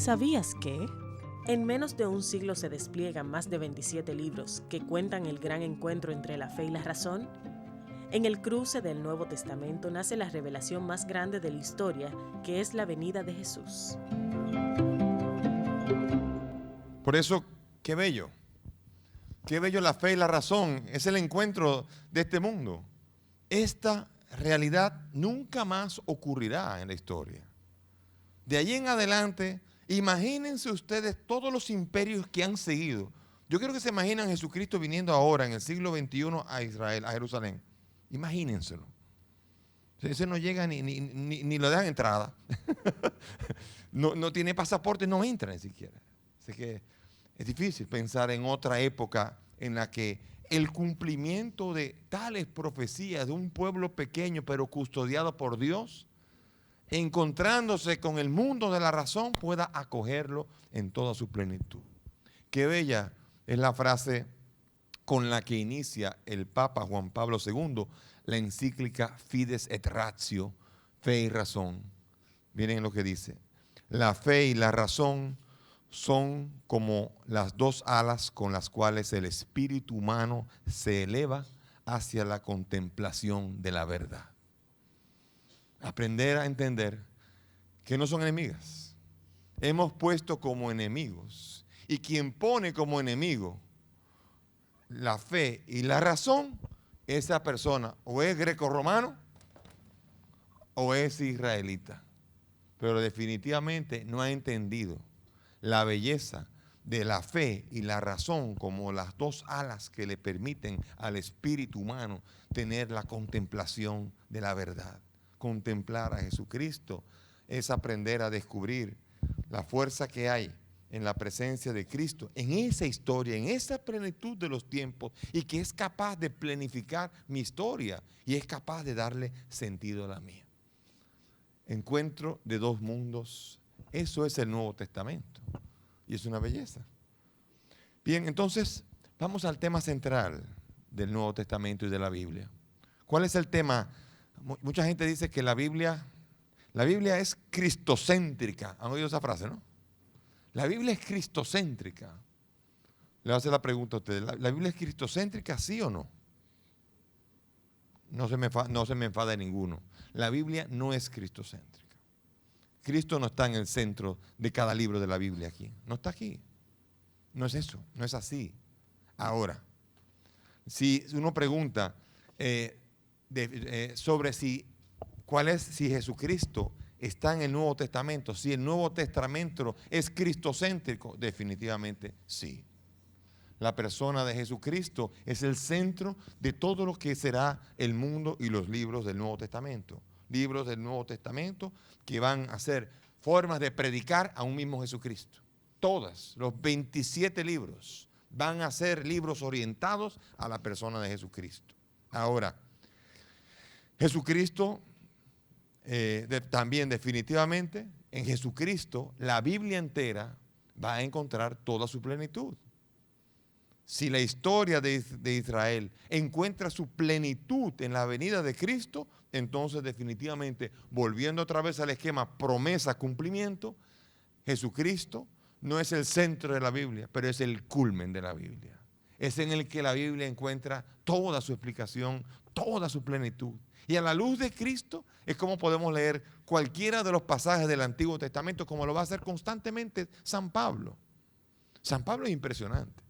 ¿Sabías que? En menos de un siglo se despliegan más de 27 libros que cuentan el gran encuentro entre la fe y la razón. En el cruce del Nuevo Testamento nace la revelación más grande de la historia, que es la venida de Jesús. Por eso, qué bello la fe y la razón, es el encuentro de este mundo. Esta realidad nunca más ocurrirá en la historia. De allí en adelante, imagínense ustedes todos los imperios que han seguido. Yo quiero que se imaginen a Jesucristo viniendo ahora en el siglo XXI a Israel, a Jerusalén. Imagínenselo. Ese no llega ni lo dejan entrada. no tiene pasaporte, no entra ni siquiera. Así que es difícil pensar en otra época en la que el cumplimiento de tales profecías de un pueblo pequeño pero custodiado por Dios, encontrándose con el mundo de la razón, pueda acogerlo en toda su plenitud. Qué bella es la frase con la que inicia el Papa Juan Pablo II la encíclica Fides et Ratio, fe y razón. Miren lo que dice: la fe y la razón son como las dos alas con las cuales el espíritu humano se eleva hacia la contemplación de la verdad. Aprender a entender que no son enemigas. Hemos puesto como enemigos, y quien pone como enemigo la fe y la razón, esa persona o es grecorromano o es israelita, pero definitivamente no ha entendido la belleza de la fe y la razón como las dos alas que le permiten al espíritu humano tener la contemplación de la verdad. Contemplar a Jesucristo es aprender a descubrir la fuerza que hay en la presencia de Cristo, en esa historia, en esa plenitud de los tiempos, y que es capaz de planificar mi historia y es capaz de darle sentido a la mía. Encuentro de dos mundos, eso es el Nuevo Testamento y es una belleza. Bien, entonces vamos al tema central del Nuevo Testamento y de la Biblia. ¿Cuál es el tema? Mucha gente dice que la Biblia es cristocéntrica. ¿Han oído esa frase, no? La Biblia es cristocéntrica. Le voy a hacer la pregunta a ustedes. ¿La Biblia es cristocéntrica, sí o no? No se me enfade ninguno. La Biblia no es cristocéntrica. Cristo no está en el centro de cada libro de la Biblia aquí. No está aquí. No es eso, no es así. Ahora, si uno pregunta sobre si Jesucristo está en el Nuevo Testamento, si el Nuevo Testamento es cristocéntrico, definitivamente sí. La persona de Jesucristo es el centro de todo lo que será el mundo y los libros del Nuevo Testamento. Libros del Nuevo Testamento que van a ser formas de predicar a un mismo Jesucristo. Todos los 27 libros van a ser libros orientados a la persona de Jesucristo. Ahora, Jesucristo también definitivamente, en Jesucristo, la Biblia entera va a encontrar toda su plenitud. Si la historia de Israel encuentra su plenitud en la venida de Cristo, entonces definitivamente, volviendo otra vez al esquema promesa, cumplimiento, Jesucristo no es el centro de la Biblia, pero es el culmen de la Biblia. Es en el que la Biblia encuentra toda su explicación, toda su plenitud. Y a la luz de Cristo es como podemos leer cualquiera de los pasajes del Antiguo Testamento, como lo va a hacer constantemente San Pablo. San Pablo es impresionante,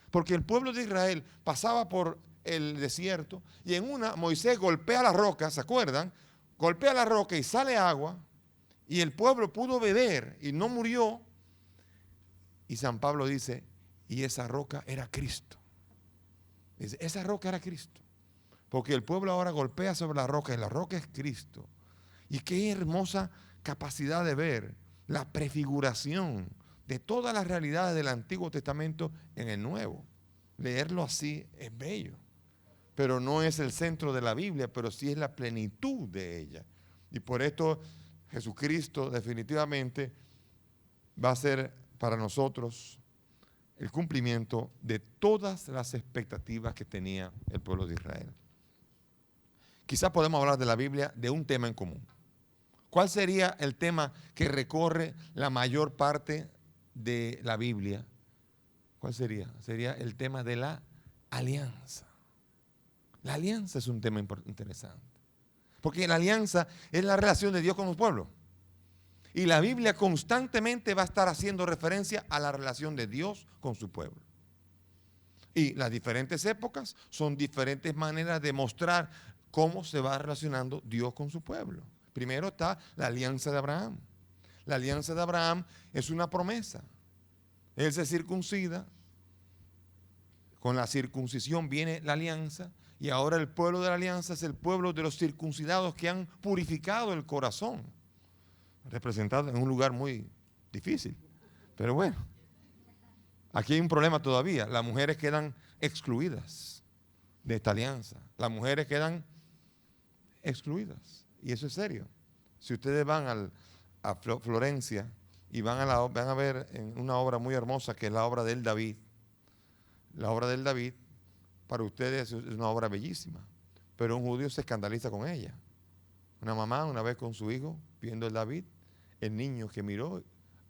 porque el pueblo de Israel pasaba por el desierto y en una Moisés golpea la roca, ¿se acuerdan? Golpea la roca y sale agua y el pueblo pudo beber y no murió. Y San Pablo dice, y esa roca era Cristo. Dice, esa roca era Cristo. Porque el pueblo ahora golpea sobre la roca y la roca es Cristo. Y qué hermosa capacidad de ver la prefiguración de todas las realidades del Antiguo Testamento en el Nuevo. Leerlo así es bello. Pero no es el centro de la Biblia, pero sí es la plenitud de ella. Y por esto Jesucristo definitivamente va a ser para nosotros el cumplimiento de todas las expectativas que tenía el pueblo de Israel. Quizás podemos hablar de la Biblia de un tema en común. ¿Cuál sería el tema que recorre la mayor parte de la Biblia? ¿Cuál sería? Sería el tema de la alianza. La alianza es un tema interesante. Porque la alianza es la relación de Dios con los pueblos. Y la Biblia constantemente va a estar haciendo referencia a la relación de Dios con su pueblo. Y las diferentes épocas son diferentes maneras de mostrar cómo se va relacionando Dios con su pueblo. Primero está la alianza de Abraham. La alianza de Abraham es una promesa. Él se circuncida. Con la circuncisión viene la alianza. Y ahora el pueblo de la alianza es el pueblo de los circuncidados que han purificado el corazón. Representado en un lugar muy difícil. Pero bueno, aquí hay un problema todavía. Las mujeres quedan excluidas de esta alianza. Las mujeres quedan excluidas. Y eso es serio. Si ustedes van a Florencia y van a ver en una obra muy hermosa que es la obra del David. La obra del David para ustedes es una obra bellísima, pero un judío se escandaliza con ella. Una mamá una vez con su hijo viendo el David, el niño que miró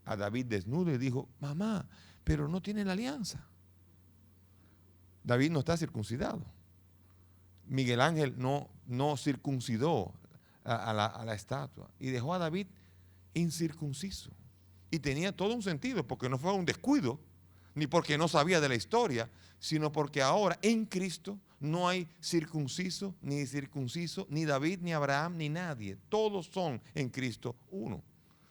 a David desnudo y dijo, mamá, pero no tiene la alianza. David no está circuncidado. Miguel Ángel no circuncidó a la estatua y dejó a David incircunciso. Y tenía todo un sentido, porque no fue un descuido, ni porque no sabía de la historia, sino porque ahora en Cristo no hay circunciso, ni David, ni Abraham, ni nadie. Todos son en Cristo uno.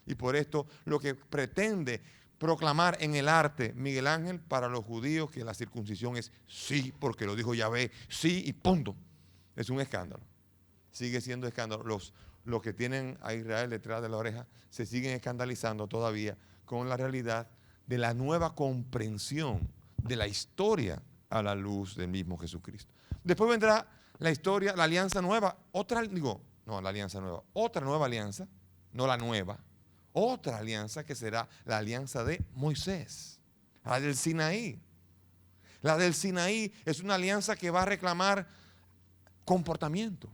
Y por esto lo que pretende proclamar en el arte Miguel Ángel para los judíos que la circuncisión es sí, porque lo dijo Yahvé, sí y punto. Es un escándalo. Sigue siendo escándalo. Los que tienen a Israel detrás de la oreja se siguen escandalizando todavía con la realidad de la nueva comprensión de la historia a la luz del mismo Jesucristo. Después vendrá la historia, la alianza nueva, otra nueva alianza, no la nueva, otra alianza que será la alianza de Moisés, la del Sinaí. La del Sinaí es una alianza que va a reclamar comportamiento.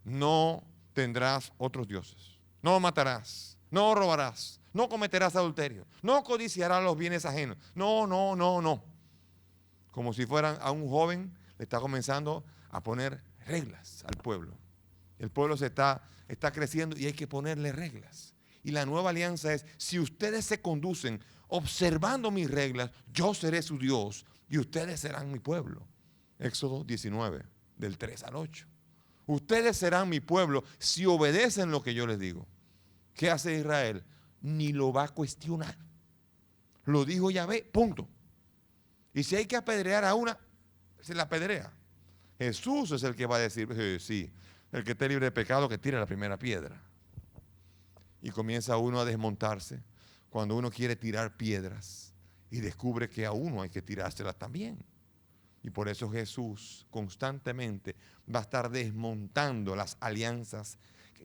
No tendrás otros dioses, no matarás, no robarás, no cometerás adulterio, no codiciarás los bienes ajenos. No. Como si fueran a un joven, le está comenzando a poner reglas al pueblo. El pueblo está creciendo y hay que ponerle reglas. Y la nueva alianza es, si ustedes se conducen observando mis reglas, yo seré su Dios y ustedes serán mi pueblo. Éxodo 19, del 3 al 8. Ustedes serán mi pueblo si obedecen lo que yo les digo. ¿Qué hace Israel? Ni lo va a cuestionar. Lo dijo Yahvé, punto. Y si hay que apedrear a una, se la apedrea. Jesús es el que va a decir, sí, el que esté libre de pecado que tire la primera piedra. Y comienza uno a desmontarse cuando uno quiere tirar piedras y descubre que a uno hay que tirárselas también. Y por eso Jesús constantemente va a estar desmontando las alianzas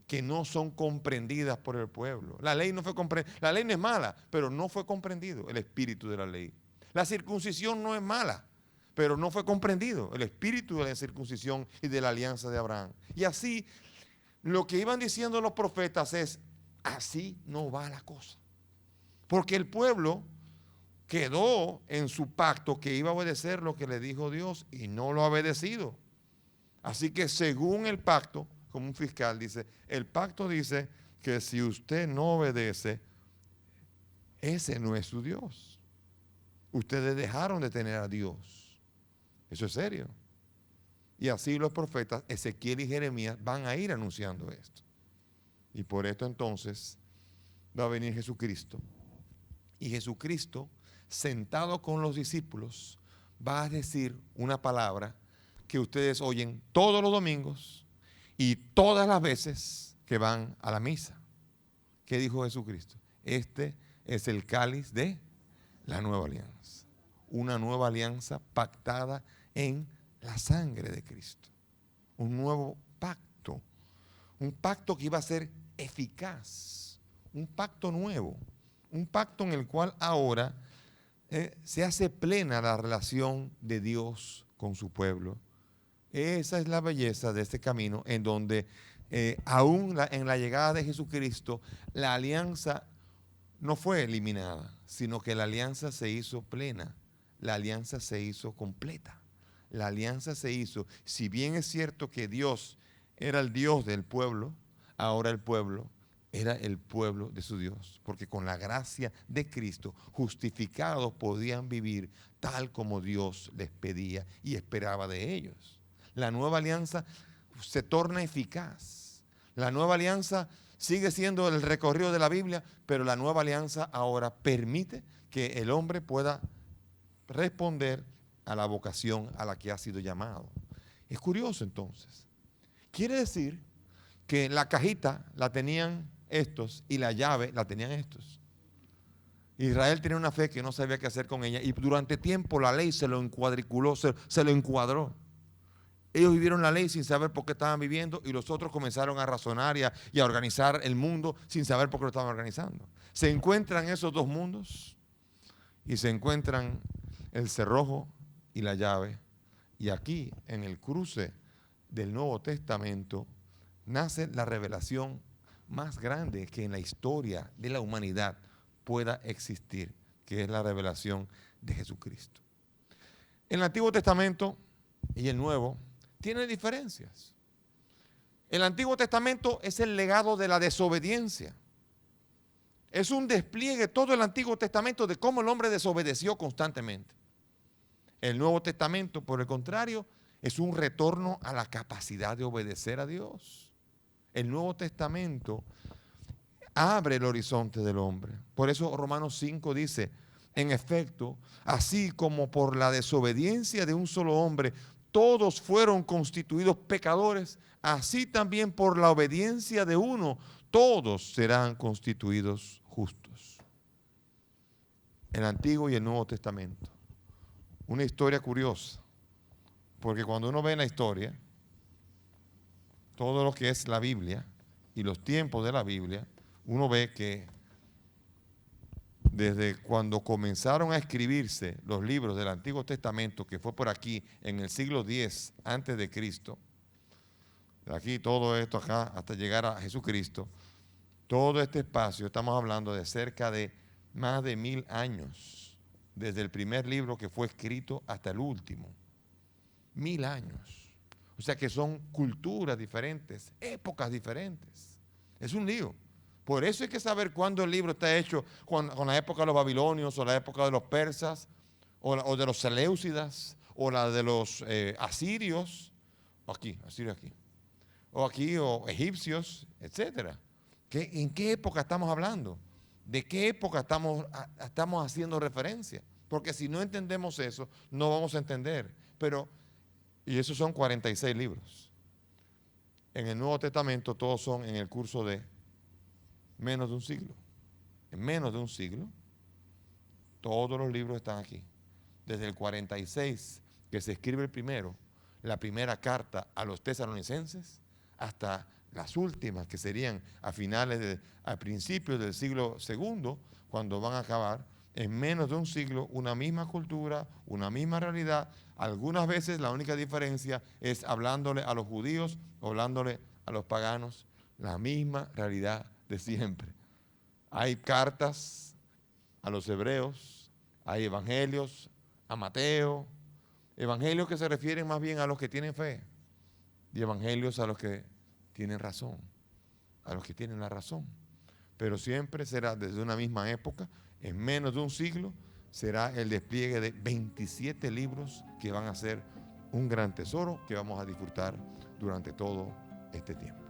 que no son comprendidas por el pueblo. La ley no es mala, pero no fue comprendido el espíritu de la ley. La circuncisión no es mala, pero no fue comprendido el espíritu de la circuncisión y de la alianza de Abraham. Y así, lo que iban diciendo los profetas es, así no va la cosa. Porque el pueblo quedó en su pacto que iba a obedecer lo que le dijo Dios y no lo ha obedecido. Así que según el pacto, como un fiscal dice, el pacto dice que si usted no obedece, ese no es su Dios. Ustedes dejaron de tener a Dios. Eso es serio. Y así los profetas Ezequiel y Jeremías van a ir anunciando esto. Y por esto entonces va a venir Jesucristo. Y Jesucristo, sentado con los discípulos, va a decir una palabra que ustedes oyen todos los domingos y todas las veces que van a la misa. ¿Qué dijo Jesucristo? Este es el cáliz de la nueva alianza. Una nueva alianza pactada en la sangre de Cristo. Un nuevo pacto. Un pacto que iba a ser eficaz. Un pacto nuevo. Un pacto en el cual ahora se hace plena la relación de Dios con su pueblo. Esa es la belleza de este camino en donde en la llegada de Jesucristo, la alianza no fue eliminada, sino que la alianza se hizo plena, la alianza se hizo completa. La alianza se hizo, si bien es cierto que Dios era el Dios del pueblo, ahora el pueblo era el pueblo de su Dios, porque con la gracia de Cristo, justificados podían vivir tal como Dios les pedía y esperaba de ellos. La nueva alianza se torna eficaz. La nueva alianza sigue siendo el recorrido de la Biblia, pero la nueva alianza ahora permite que el hombre pueda responder a la vocación a la que ha sido llamado. Es curioso entonces. Quiere decir que la cajita la tenían estos y la llave la tenían estos. Israel tenía una fe que no sabía qué hacer con ella y durante tiempo la ley se lo encuadriculó, se lo encuadró. Ellos vivieron la ley sin saber por qué estaban viviendo y los otros comenzaron a razonar y a organizar el mundo sin saber por qué lo estaban organizando. Se encuentran esos dos mundos y se encuentran el cerrojo y la llave. Y aquí, en el cruce del Nuevo Testamento, nace la revelación más grande que en la historia de la humanidad pueda existir, que es la revelación de Jesucristo. El Antiguo Testamento y el Nuevo tienen diferencias. El Antiguo Testamento es el legado de la desobediencia. Es un despliegue todo el Antiguo Testamento de cómo el hombre desobedeció constantemente. El Nuevo Testamento, por el contrario, es un retorno a la capacidad de obedecer a Dios. El Nuevo Testamento abre el horizonte del hombre. Por eso Romanos 5 dice, en efecto, así como por la desobediencia de un solo hombre, todos fueron constituidos pecadores, así también por la obediencia de uno, todos serán constituidos justos. El Antiguo y el Nuevo Testamento. Una historia curiosa, porque cuando uno ve la historia, todo lo que es la Biblia y los tiempos de la Biblia, uno ve que desde cuando comenzaron a escribirse los libros del Antiguo Testamento, que fue por aquí en el siglo X antes de Cristo, de aquí todo esto acá hasta llegar a Jesucristo, todo este espacio, estamos hablando de cerca de más de 1000 años, desde el primer libro que fue escrito hasta el último. 1000 años. O sea que son culturas diferentes, épocas diferentes. Es un lío. Por eso hay que saber cuándo el libro está hecho con la época de los babilonios, o la época de los persas, o de los seleucidas, o la de los asirios, o egipcios, etcétera. ¿En qué época estamos hablando? ¿De qué época estamos haciendo referencia? Porque si no entendemos eso, no vamos a entender. Y esos son 46 libros. En el Nuevo Testamento todos son en el curso de menos de un siglo. En menos de un siglo, todos los libros están aquí. Desde el 46, que se escribe el primero, la primera carta a los tesalonicenses, hasta las últimas, que serían a principios del siglo II, cuando van a acabar, en menos de un siglo, una misma cultura, una misma realidad. Algunas veces la única diferencia es hablándole a los judíos o hablándole a los paganos, la misma realidad de siempre. Hay cartas a los hebreos, hay evangelios a Mateo, evangelios que se refieren más bien a los que tienen fe, y evangelios a los que tienen razón, a los que tienen la razón. Pero siempre será desde una misma época, en menos de un siglo, será el despliegue de 27 libros que van a ser un gran tesoro que vamos a disfrutar durante todo este tiempo.